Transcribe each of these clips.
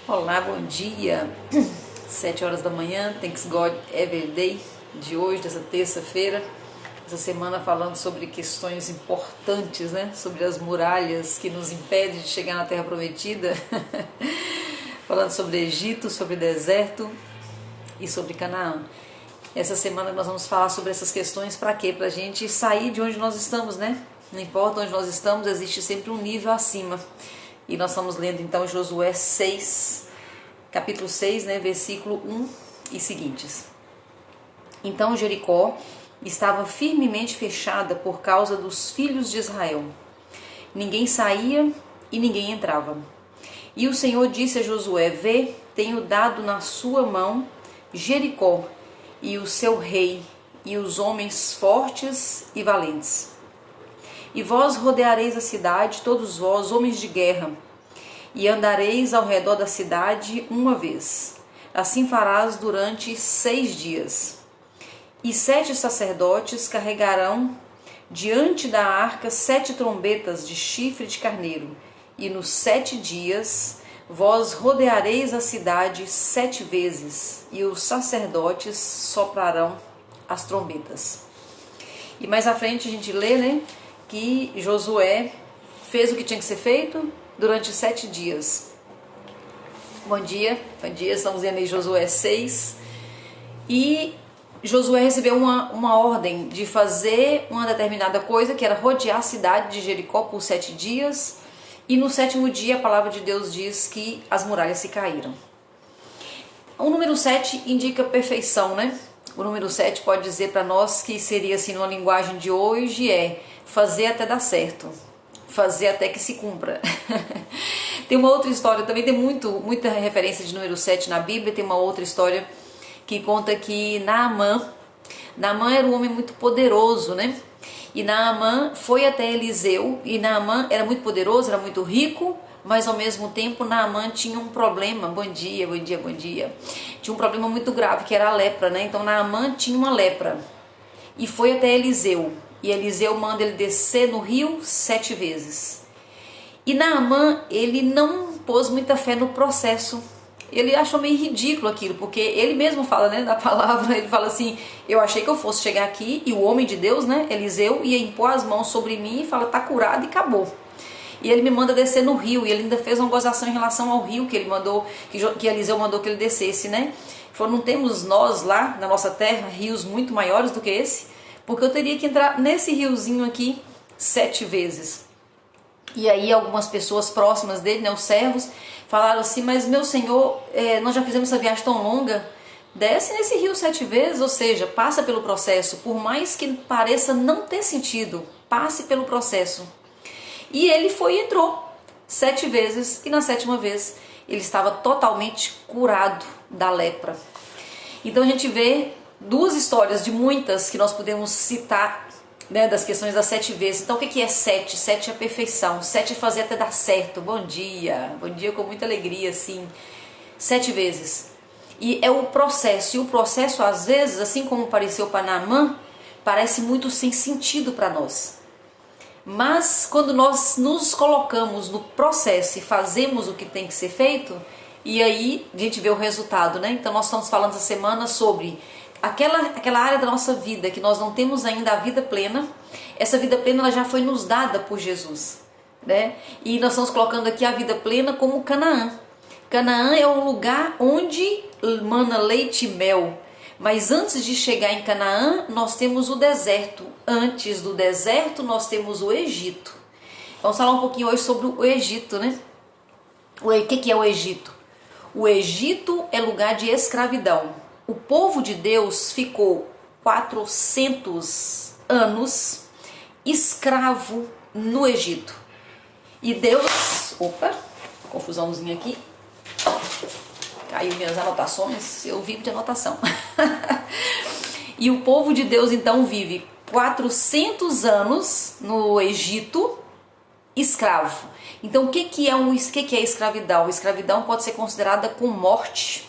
Olá, bom dia. 7 horas da manhã, Thanks God Every Day de hoje, dessa terça-feira. Essa semana falando sobre questões importantes, né? Sobre as muralhas que nos impedem de chegar na Terra Prometida. Falando sobre Egito, sobre deserto e sobre Canaã. Essa semana nós vamos falar sobre essas questões para quê? Para a gente sair de onde nós estamos, né? Não importa onde nós estamos, existe sempre um nível acima. E nós estamos lendo então Josué 6, capítulo 6, né, versículo 1 e seguintes. Então Jericó estava firmemente fechada por causa dos filhos de Israel. Ninguém saía e ninguém entrava. E o Senhor disse a Josué: Vê, tenho dado na sua mão Jericó e o seu rei e os homens fortes e valentes. E vós rodeareis a cidade, todos vós, homens de guerra, e andareis ao redor da cidade uma vez. Assim farás durante 6 dias. E 7 sacerdotes carregarão diante da arca 7 trombetas de chifre de carneiro. E nos 7 dias vós rodeareis a cidade 7 vezes, e os sacerdotes soprarão as trombetas. E mais à frente a gente lê, né, que Josué fez o que tinha que ser feito durante 7 dias. Bom dia, estamos lendo aí Josué 6. E Josué recebeu uma ordem de fazer uma determinada coisa, que era rodear a cidade de Jericó por 7 dias. E no 7º dia a palavra de Deus diz que as muralhas se caíram. O número 7 indica perfeição, né? O número 7 pode dizer para nós que seria assim, numa linguagem de hoje, fazer até dar certo, fazer até que se cumpra. Tem uma outra história, também tem muita referência de número 7 na Bíblia. Tem uma outra história que conta que Naamã era um homem muito poderoso, né? E Naamã foi até Eliseu, e Naamã era muito poderoso, era muito rico, mas ao mesmo tempo Naamã tinha um problema. Bom dia. Tinha um problema muito grave, que era a lepra, né? Então Naamã tinha uma lepra e foi até Eliseu. E Eliseu manda ele descer no rio 7 vezes. E Naamã, ele não pôs muita fé no processo. Ele achou meio ridículo aquilo, porque ele mesmo fala, né, da palavra, ele fala assim: eu achei que eu fosse chegar aqui e o homem de Deus, né, Eliseu, ia impor as mãos sobre mim e fala, tá curado e acabou. E ele me manda descer no rio, e ele ainda fez uma gozação em relação ao rio que ele mandou, que Eliseu mandou que ele descesse, né? Falou, não temos nós lá na nossa terra rios muito maiores do que esse? Porque eu teria que entrar nesse riozinho aqui 7 vezes. E aí algumas pessoas próximas dele, né, os servos, falaram assim: mas meu senhor, nós já fizemos essa viagem tão longa, desce nesse rio 7 vezes, ou seja, passa pelo processo, por mais que pareça não ter sentido, passe pelo processo. E ele foi e entrou 7 vezes, e na 7ª vez ele estava totalmente curado da lepra. Então a gente vê 2 histórias de muitas que nós podemos citar, né, das questões das 7 vezes. Então o que é 7? 7 é a perfeição, 7 é fazer até dar certo. Bom dia com muita alegria, assim, 7 vezes. E é o processo, e o processo às vezes, assim como pareceu para Naamã, parece muito sem sentido para nós. Mas quando nós nos colocamos no processo e fazemos o que tem que ser feito, e aí a gente vê o resultado, né? Então nós estamos falando essa semana sobre aquela área da nossa vida que nós não temos ainda a vida plena. Essa vida plena ela já foi nos dada por Jesus, né? E nós estamos colocando aqui a vida plena como Canaã. Canaã é um lugar onde mana leite e mel. Mas antes de chegar em Canaã, nós temos o deserto. Antes do deserto, nós temos o Egito. Vamos falar um pouquinho hoje sobre o Egito, né? O que é o Egito? O Egito é lugar de escravidão. O povo de Deus ficou 400 anos escravo no Egito. E Deus... Opa, confusãozinha aqui. Caiu minhas anotações, eu vivo de anotação. E o povo de Deus então vive 400 anos no Egito escravo. Então o que é escravidão? Escravidão pode ser considerada como morte.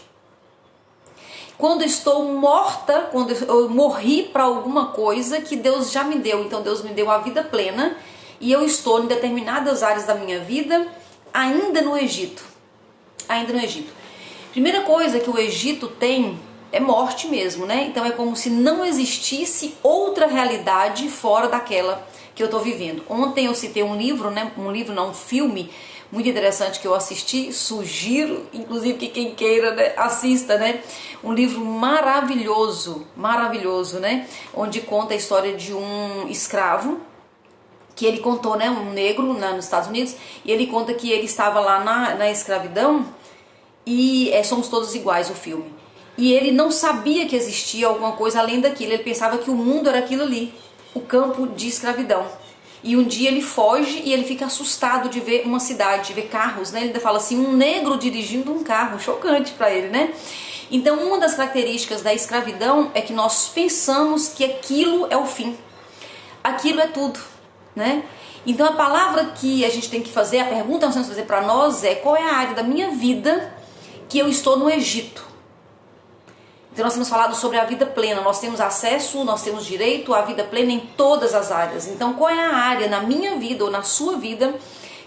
Quando estou morta, quando eu morri para alguma coisa que Deus já me deu. Então Deus me deu a vida plena e eu estou em determinadas áreas da minha vida ainda no Egito. ainda no Egito. Primeira coisa que o Egito tem é morte mesmo, né? Então é como se não existisse outra realidade fora daquela que eu estou vivendo. Ontem eu citei um livro, né? Um filme muito interessante que eu assisti, sugiro, inclusive que quem queira, né, assista, né? Um livro maravilhoso, maravilhoso, né? Onde conta a história de um escravo, que ele contou, né? Um negro nos Estados Unidos, e ele conta que ele estava lá na escravidão e somos todos iguais, o filme. E ele não sabia que existia alguma coisa além daquilo, ele pensava que o mundo era aquilo ali, o campo de escravidão. E um dia ele foge e ele fica assustado de ver uma cidade, de ver carros, né? Ele ainda fala assim, um negro dirigindo um carro, chocante para ele, né? Então uma das características da escravidão é que nós pensamos que aquilo é o fim, aquilo é tudo, né? Então a palavra que a gente tem que fazer, a pergunta que nós temos que fazer para nós é: qual é a área da minha vida que eu estou no Egito? Então nós temos falado sobre a vida plena, nós temos acesso, nós temos direito à vida plena em todas as áreas. Então qual é a área na minha vida ou na sua vida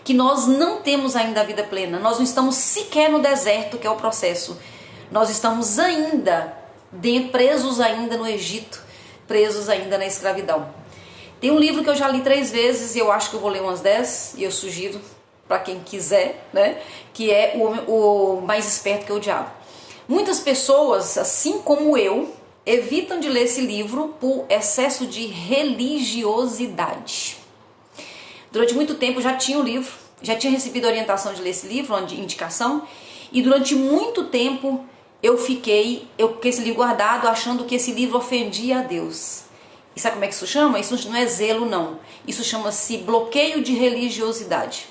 que nós não temos ainda a vida plena? Nós não estamos sequer no deserto, que é o processo. Nós estamos ainda presos ainda no Egito, presos ainda na escravidão. Tem um livro que eu já li 3 vezes e eu acho que eu vou ler umas 10, e eu sugiro para quem quiser, né? Que é o Mais Esperto que o Diabo. Muitas pessoas, assim como eu, evitam de ler esse livro por excesso de religiosidade. Durante muito tempo eu já tinha o livro, já tinha recebido a orientação de ler esse livro, uma indicação, e durante muito tempo eu fiquei com esse livro guardado, achando que esse livro ofendia a Deus. E sabe como é que isso chama? Isso não é zelo, não. Isso chama-se bloqueio de religiosidade.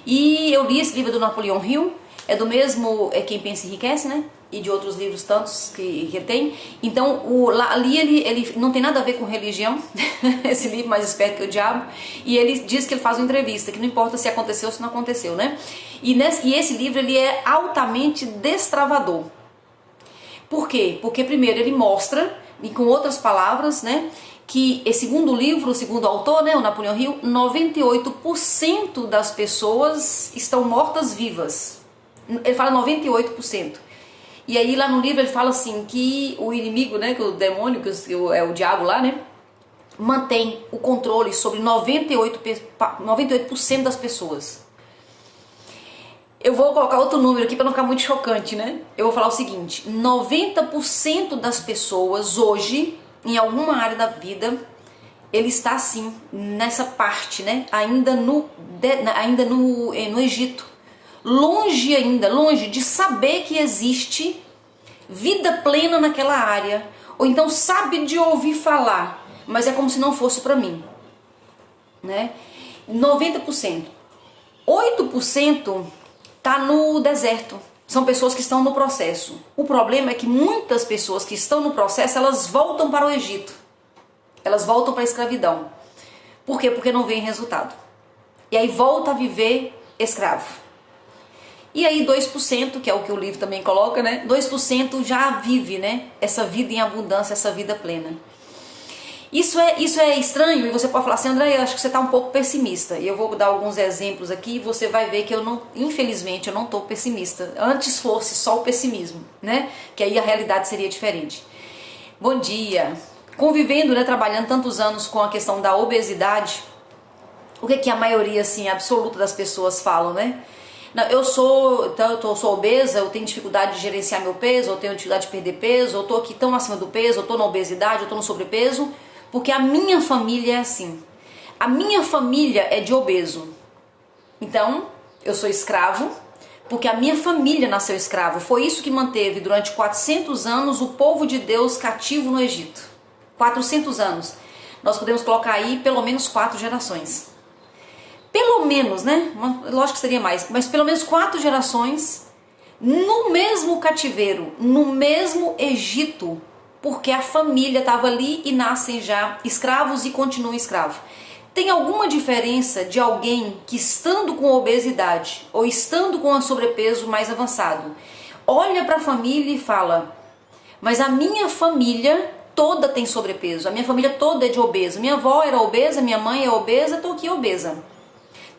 E eu li esse livro do Napoleão Hill, é do mesmo Quem Pensa Enriquece, né? E de outros livros tantos que ele tem. Então, ali ele não tem nada a ver com religião, esse livro Mais Esperto que o Diabo. E ele diz que ele faz uma entrevista, que não importa se aconteceu ou se não aconteceu, né? E esse livro ele é altamente destravador. Por quê? Porque primeiro ele mostra, e com outras palavras, né? Que segundo o livro, segundo o autor, né, o Napoleão Hill, 98% das pessoas estão mortas vivas. Ele fala 98%. E aí lá no livro ele fala assim que o inimigo, né, que o demônio, que é o diabo lá, né, mantém o controle sobre 98% das pessoas. Eu vou colocar outro número aqui para não ficar muito chocante, né? Eu vou falar o seguinte: 90% das pessoas hoje, em alguma área da vida, ele está assim, nessa parte, né? Ainda no Egito. Longe de saber que existe vida plena naquela área, ou então sabe de ouvir falar, mas é como se não fosse para mim, né? 90%. 8% tá no deserto. São pessoas que estão no processo. O problema é que muitas pessoas que estão no processo, elas voltam para o Egito. Elas voltam para a escravidão. Por quê? Porque não vem resultado. E aí volta a viver escravo. E aí 2%, que é o que o livro também coloca, né? 2% já vive, né? Essa vida em abundância, essa vida plena. Isso é estranho e você pode falar assim: André, eu acho que você está um pouco pessimista. E eu vou dar alguns exemplos aqui e você vai ver que infelizmente eu não estou pessimista. Antes fosse só o pessimismo, né? Que aí a realidade seria diferente. Bom dia. Convivendo, né, trabalhando tantos anos com a questão da obesidade, o que a maioria assim absoluta das pessoas falam, né? Não, eu sou obesa, eu tenho dificuldade de gerenciar meu peso, eu tenho dificuldade de perder peso, eu estou aqui tão acima do peso, eu estou na obesidade, eu estou no sobrepeso, porque a minha família é assim. A minha família é de obeso. Então, eu sou escravo, porque a minha família nasceu escravo. Foi isso que manteve durante 400 anos o povo de Deus cativo no Egito. 400 anos. Nós podemos colocar aí pelo menos 4 gerações. Pelo menos, né? Lógico que seria mais, mas pelo menos 4 gerações no mesmo cativeiro, no mesmo Egito, porque a família estava ali e nascem já escravos e continuam escravos. Tem alguma diferença de alguém que estando com obesidade ou estando com um sobrepeso mais avançado, olha para a família e fala: mas a minha família toda tem sobrepeso, a minha família toda é de obeso, minha avó era obesa, minha mãe é obesa, estou aqui obesa.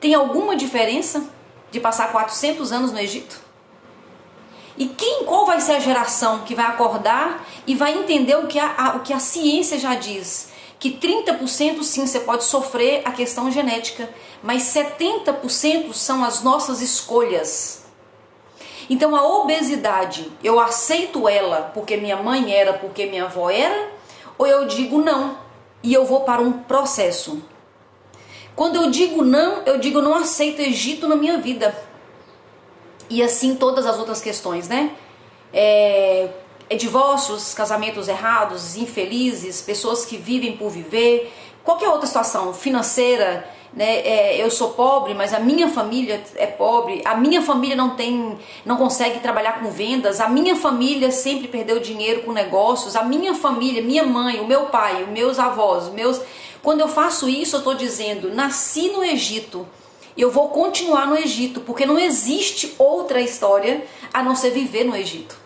Tem alguma diferença de passar 400 anos no Egito? Qual vai ser a geração que vai acordar e vai entender o que a ciência já diz? Que 30% sim, você pode sofrer a questão genética, mas 70% são as nossas escolhas. Então a obesidade, eu aceito ela porque minha mãe era, porque minha avó era, ou eu digo não e eu vou para um processo? Quando eu digo não aceito Egito na minha vida. E assim todas as outras questões, né? Divórcios, casamentos errados, infelizes, pessoas que vivem por viver, qualquer outra situação financeira, né? Eu sou pobre, mas a minha família é pobre, a minha família não consegue trabalhar com vendas, a minha família sempre perdeu dinheiro com negócios, a minha família, minha mãe, o meu pai, os meus avós, quando eu faço isso eu estou dizendo, nasci no Egito, eu vou continuar no Egito, porque não existe outra história a não ser viver no Egito.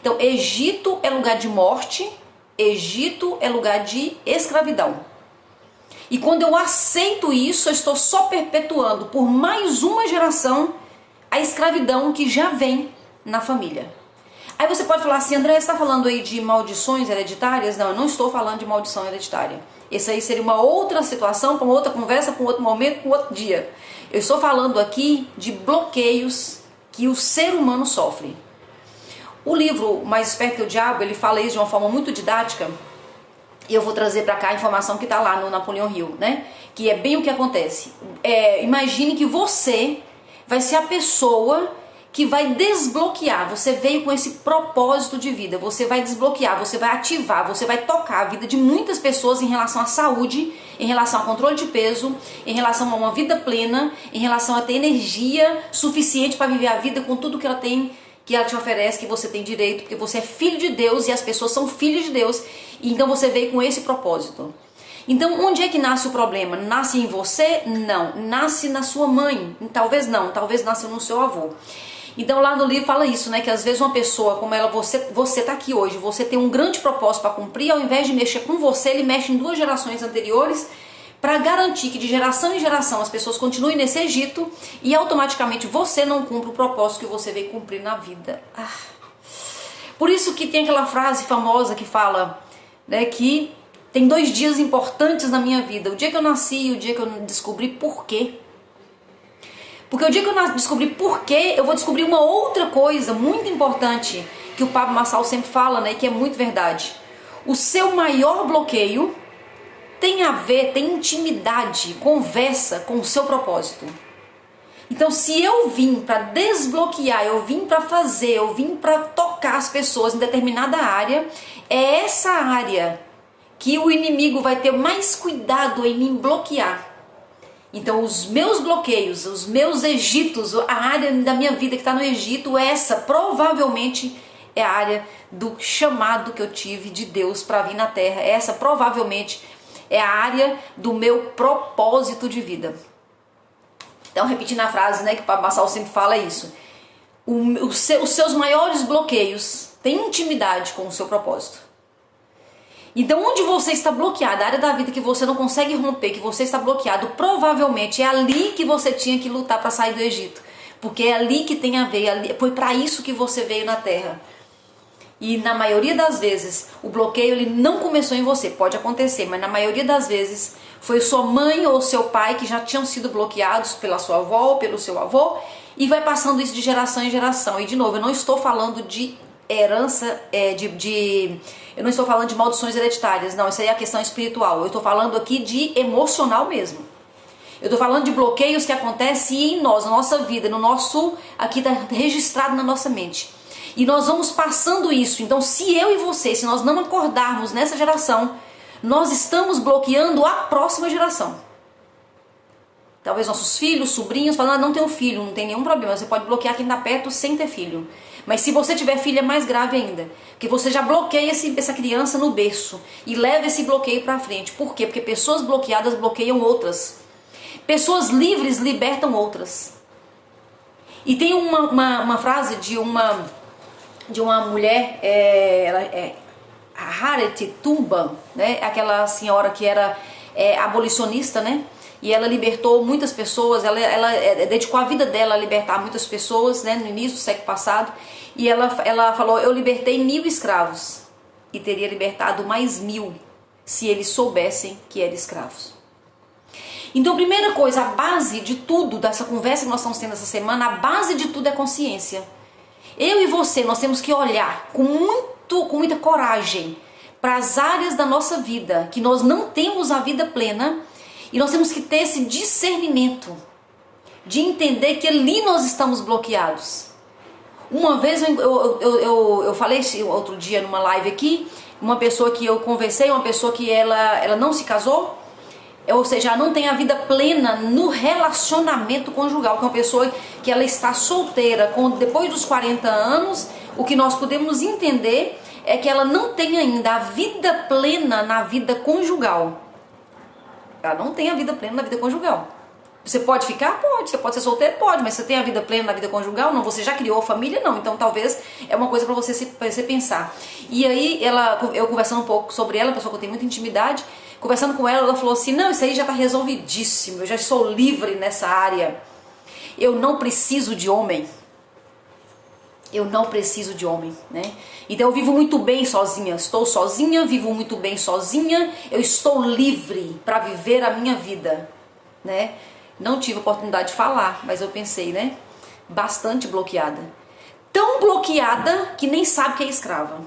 Então, Egito é lugar de morte, Egito é lugar de escravidão. E quando eu aceito isso, eu estou só perpetuando por mais uma geração a escravidão que já vem na família. Aí você pode falar assim, André, você está falando aí de maldições hereditárias? Não, eu não estou falando de maldição hereditária. Essa aí seria uma outra situação, para uma outra conversa, para um outro momento, para um outro dia. Eu estou falando aqui de bloqueios que o ser humano sofre. O livro Mais Esperto que o Diabo, ele fala isso de uma forma muito didática, e eu vou trazer para cá a informação que está lá no Napoleão Hill, né? Que é bem o que acontece. Imagine que você vai ser a pessoa que vai desbloquear, você veio com esse propósito de vida, você vai desbloquear, você vai ativar, você vai tocar a vida de muitas pessoas em relação à saúde, em relação ao controle de peso, em relação a uma vida plena, em relação a ter energia suficiente para viver a vida com tudo que ela tem, que ela te oferece, que você tem direito, porque você é filho de Deus e as pessoas são filhos de Deus, e então você veio com esse propósito. Então, onde é que nasce o problema? Nasce em você? Não. Nasce na sua mãe? Talvez não, talvez nasça no seu avô. Então lá no livro fala isso, né, que às vezes uma pessoa como ela, você tá aqui hoje, você tem um grande propósito para cumprir, ao invés de mexer com você, ele mexe em 2 gerações anteriores para garantir que de geração em geração as pessoas continuem nesse Egito e automaticamente você não cumpre o propósito que você veio cumprir na vida. Por isso que tem aquela frase famosa que fala, né, que tem 2 dias importantes na minha vida, o dia que eu nasci e o dia que eu descobri por quê. Porque o dia que eu descobri porquê, eu vou descobrir uma outra coisa muito importante que o Pablo Marçal sempre fala, né, e que é muito verdade. O seu maior bloqueio tem a ver, tem intimidade, conversa com o seu propósito. Então, se eu vim para desbloquear, eu vim para fazer, eu vim para tocar as pessoas em determinada área, é essa área que o inimigo vai ter mais cuidado em me bloquear. Então os meus bloqueios, os meus Egitos, a área da minha vida que está no Egito, essa provavelmente é a área do chamado que eu tive de Deus para vir na Terra. Essa provavelmente é a área do meu propósito de vida. Então, repetindo a frase, né, que o Pablo Marçal sempre fala isso. Os seus maiores bloqueios têm intimidade com o seu propósito. Então, onde você está bloqueado, a área da vida que você não consegue romper, que você está bloqueado, provavelmente é ali que você tinha que lutar para sair do Egito. Porque é ali que tem a ver, foi para isso que você veio na Terra. E na maioria das vezes, o bloqueio ele não começou em você, pode acontecer, mas na maioria das vezes foi sua mãe ou seu pai que já tinham sido bloqueados pela sua avó ou pelo seu avô, e vai passando isso de geração em geração. E de novo, eu não estou falando de herança, eu não estou falando de maldições hereditárias, não, isso aí é a questão espiritual. Eu estou falando aqui de emocional mesmo. Eu estou falando de bloqueios que acontecem em nós, na nossa vida, aqui está registrado na nossa mente. E nós vamos passando isso. Então, se eu e você, se nós não acordarmos nessa geração, nós estamos bloqueando a próxima geração. Talvez nossos filhos, sobrinhos, falando, não tenho filho, não tem nenhum problema. Você pode bloquear quem está perto sem ter filho. Mas se você tiver filho é mais grave ainda. Porque você já bloqueia essa criança no berço e leva esse bloqueio para frente. Por quê? Porque pessoas bloqueadas bloqueiam outras. Pessoas livres libertam outras. E tem uma frase de uma mulher, ela é a Harriet Tubman, né? Aquela senhora que era abolicionista, né? e ela libertou muitas pessoas, ela dedicou a vida dela a libertar muitas pessoas, né, no início do século passado, e ela falou, eu libertei 1000 escravos, e teria libertado mais 1000, se eles soubessem que eram escravos. Então, primeira coisa, a base de tudo, dessa conversa que nós estamos tendo essa semana, a base de tudo é consciência. Eu e você, nós temos que olhar com muita coragem para as áreas da nossa vida, que nós não temos a vida plena, e nós temos que ter esse discernimento de entender que ali nós estamos bloqueados. Uma vez eu falei outro dia numa live aqui, uma pessoa que eu conversei, uma pessoa que ela não se casou, ou seja, ela não tem a vida plena no relacionamento conjugal, que é uma pessoa que ela está solteira depois dos 40 anos, o que nós podemos entender é que ela não tem ainda a vida plena na vida conjugal. Ela não tem a vida plena na vida conjugal. Você pode ficar? Pode. Você pode ser solteiro? Pode. Mas você tem a vida plena na vida conjugal? Não. Você já criou família? Não. Então talvez é uma coisa para você pensar. E aí eu conversando um pouco sobre ela, uma pessoa que eu tenho muita intimidade, conversando com ela falou assim, não, isso aí já está resolvidíssimo, eu já sou livre nessa área. Eu não preciso de homem. Eu não preciso de homem, né? Então eu vivo muito bem sozinha, estou sozinha, vivo muito bem sozinha, eu estou livre para viver a minha vida, né? Não tive oportunidade de falar, mas eu pensei, né? Bastante bloqueada. Tão bloqueada que nem sabe que é escrava.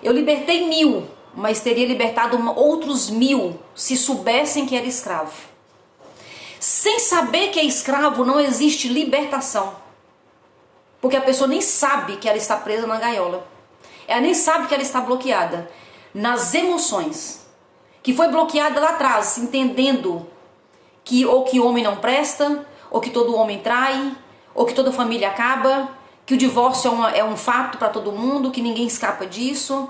Eu libertei 1000, mas teria libertado outros 1000 se soubessem que era escravo. Sem saber que é escravo não existe libertação. Porque a pessoa nem sabe que ela está presa na gaiola. Ela nem sabe que ela está bloqueada nas emoções. Que foi bloqueada lá atrás, entendendo que ou que homem não presta, ou que todo homem trai, ou que toda família acaba, que o divórcio é um fato para todo mundo, que ninguém escapa disso.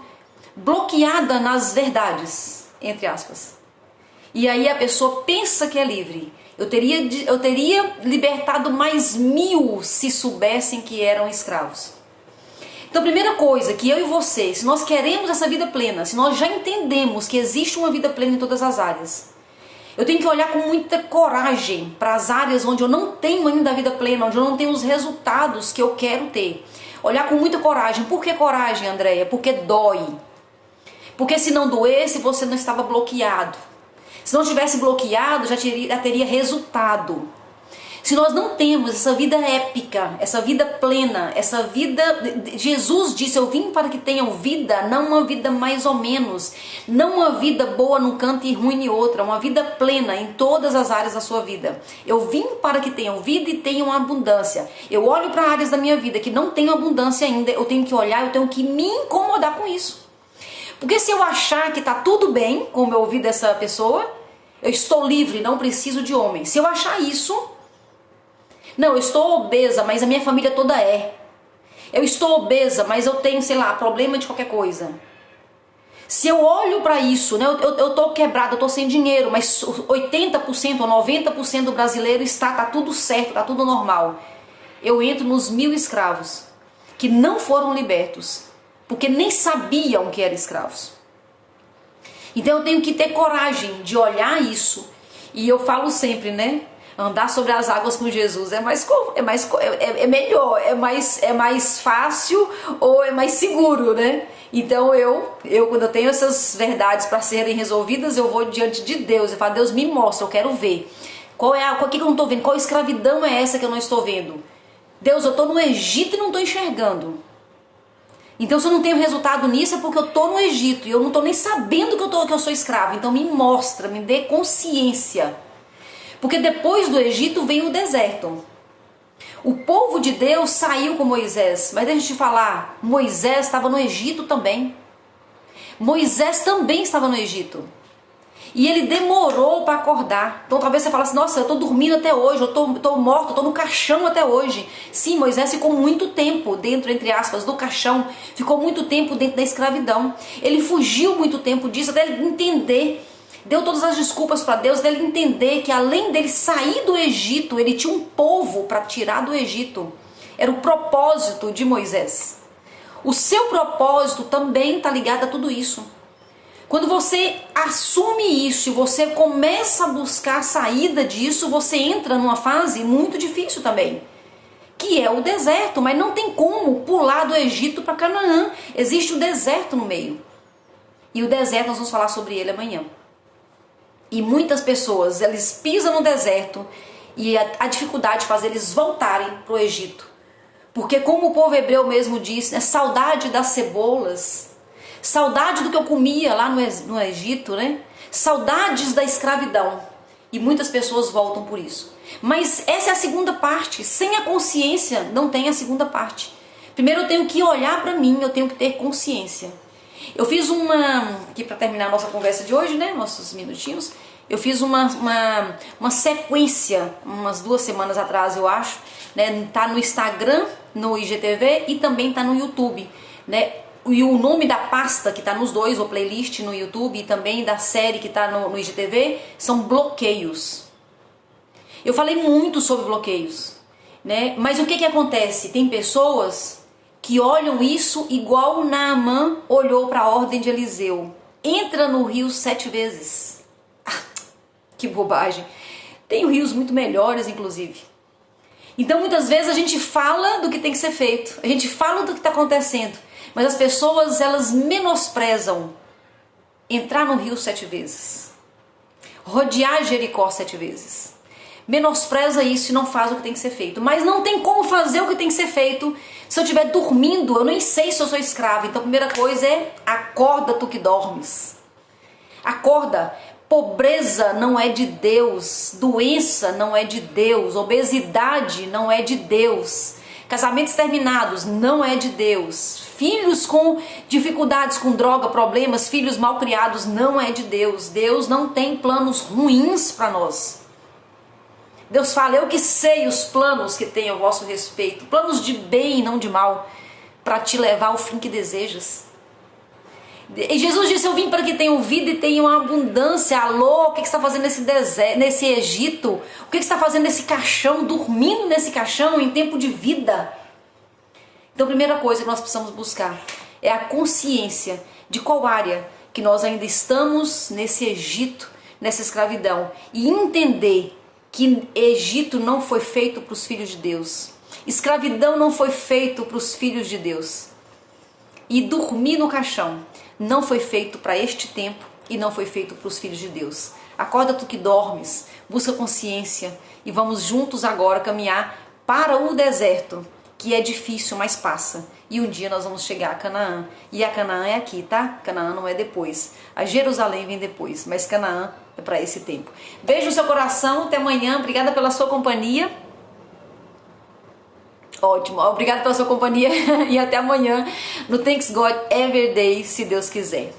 Bloqueada nas verdades, entre aspas. E aí a pessoa pensa que é livre. Eu teria libertado mais 1000 se soubessem que eram escravos. Então a primeira coisa que eu e você, se nós queremos essa vida plena, se nós já entendemos que existe uma vida plena em todas as áreas, eu tenho que olhar com muita coragem para as áreas onde eu não tenho ainda a vida plena, onde eu não tenho os resultados que eu quero ter. Olhar com muita coragem. Por que coragem, Andréia? Porque dói. Porque se não doesse, você não estava bloqueado. Se não tivesse bloqueado, já teria resultado. Se nós não temos essa vida épica, essa vida plena, essa vida... Jesus disse, eu vim para que tenham vida, não uma vida mais ou menos. Não uma vida boa num canto e ruim em outra. Uma vida plena em todas as áreas da sua vida. Eu vim para que tenham vida e tenham abundância. Eu olho para áreas da minha vida que não tenho abundância ainda. Eu tenho que olhar, eu tenho que me incomodar com isso. Porque se eu achar que está tudo bem, como eu ouvi dessa pessoa, eu estou livre, não preciso de homem. Se eu achar isso, não, eu estou obesa, mas a minha família toda é. Eu estou obesa, mas eu tenho, sei lá, problema de qualquer coisa. Se eu olho para isso, né, eu estou quebrado, eu estou sem dinheiro, mas 80% ou 90% do brasileiro tá tudo certo, tá tudo normal. Eu entro nos 1000 escravos que não foram libertos. Porque nem sabiam que eram escravos. Então eu tenho que ter coragem de olhar isso. E eu falo sempre, né? Andar sobre as águas com Jesus é melhor, é mais fácil ou é mais seguro, né? Então eu quando eu tenho essas verdades para serem resolvidas, eu vou diante de Deus e falo, Deus me mostra, eu quero ver. O que eu não estou vendo? Qual escravidão é essa que eu não estou vendo? Deus, eu estou no Egito e não estou enxergando. Então se eu não tenho resultado nisso é porque eu estou no Egito e eu não estou nem sabendo que eu sou escravo. Então me mostra, me dê consciência. Porque depois do Egito vem o deserto. O povo de Deus saiu com Moisés. Mas deixa eu te falar, Moisés estava no Egito também. Moisés também estava no Egito. E ele demorou para acordar. Então talvez você fale assim, nossa, eu estou dormindo até hoje, eu estou morto, eu estou no caixão até hoje. Sim, Moisés ficou muito tempo dentro, entre aspas, do caixão. Ficou muito tempo dentro da escravidão. Ele fugiu muito tempo disso, até ele entender. Deu todas as desculpas para Deus, dele entender que além dele sair do Egito, ele tinha um povo para tirar do Egito. Era o propósito de Moisés. O seu propósito também está ligado a tudo isso. Quando você assume isso e você começa a buscar a saída disso, você entra numa fase muito difícil também, que é o deserto. Mas não tem como pular do Egito para Canaã. Existe o deserto no meio. E o deserto, nós vamos falar sobre ele amanhã. E muitas pessoas, eles pisam no deserto e a dificuldade faz eles voltarem para o Egito. Porque como o povo hebreu mesmo disse, né, saudade das cebolas, saudade do que eu comia lá no Egito, né? Saudades da escravidão. E muitas pessoas voltam por isso. Mas essa é a segunda parte. Sem a consciência, não tem a segunda parte. Primeiro eu tenho que olhar para mim, eu tenho que ter consciência. Eu fiz aqui para terminar a nossa conversa de hoje, né? Nossos minutinhos. Eu fiz uma sequência, umas 2 semanas atrás, eu acho. Né? Tá no Instagram, no IGTV e também tá no YouTube, né? E o nome da pasta que está nos dois, ou playlist no YouTube e também da série que está no IGTV, são bloqueios. Eu falei muito sobre bloqueios, né? Mas o que acontece? Tem pessoas que olham isso igual Naamã olhou para a ordem de Eliseu. Entra no rio 7 vezes. Ah, que bobagem. Tem rios muito melhores, inclusive. Então muitas vezes a gente fala do que tem que ser feito, a gente fala do que está acontecendo, mas as pessoas, elas menosprezam entrar no rio 7 vezes, rodear Jericó 7 vezes, menospreza isso e não faz o que tem que ser feito. Mas não tem como fazer o que tem que ser feito se eu estiver dormindo. Eu nem sei se eu sou escrava. Então a primeira coisa é: acorda, tu que dormes. Acorda. Pobreza não é de Deus, doença não é de Deus, obesidade não é de Deus, casamentos terminados não é de Deus, filhos com dificuldades, com droga, problemas, filhos mal criados não é de Deus. Deus não tem planos ruins para nós. Deus fala: eu que sei os planos que tenho a vosso respeito, planos de bem e não de mal, para te levar ao fim que desejas. E Jesus disse: eu vim para que tenham vida e tenham abundância. Alô, o que você está fazendo nesse deserto, nesse Egito? O que você está fazendo nesse caixão, dormindo nesse caixão em tempo de vida? Então a primeira coisa que nós precisamos buscar é a consciência de qual área que nós ainda estamos nesse Egito, nessa escravidão. E entender que Egito não foi feito para os filhos de Deus. Escravidão não foi feito para os filhos de Deus. E dormir no caixão não foi feito para este tempo e não foi feito para os filhos de Deus. Acorda, tu que dormes, busca consciência e vamos juntos agora caminhar para o deserto, que é difícil, mas passa. E um dia nós vamos chegar a Canaã. E a Canaã é aqui, tá? Canaã não é depois. A Jerusalém vem depois, mas Canaã é para esse tempo. Beijo no seu coração, até amanhã. Obrigada pela sua companhia. Ótimo, obrigada pela sua companhia e até amanhã no Thanks God Every Day, se Deus quiser.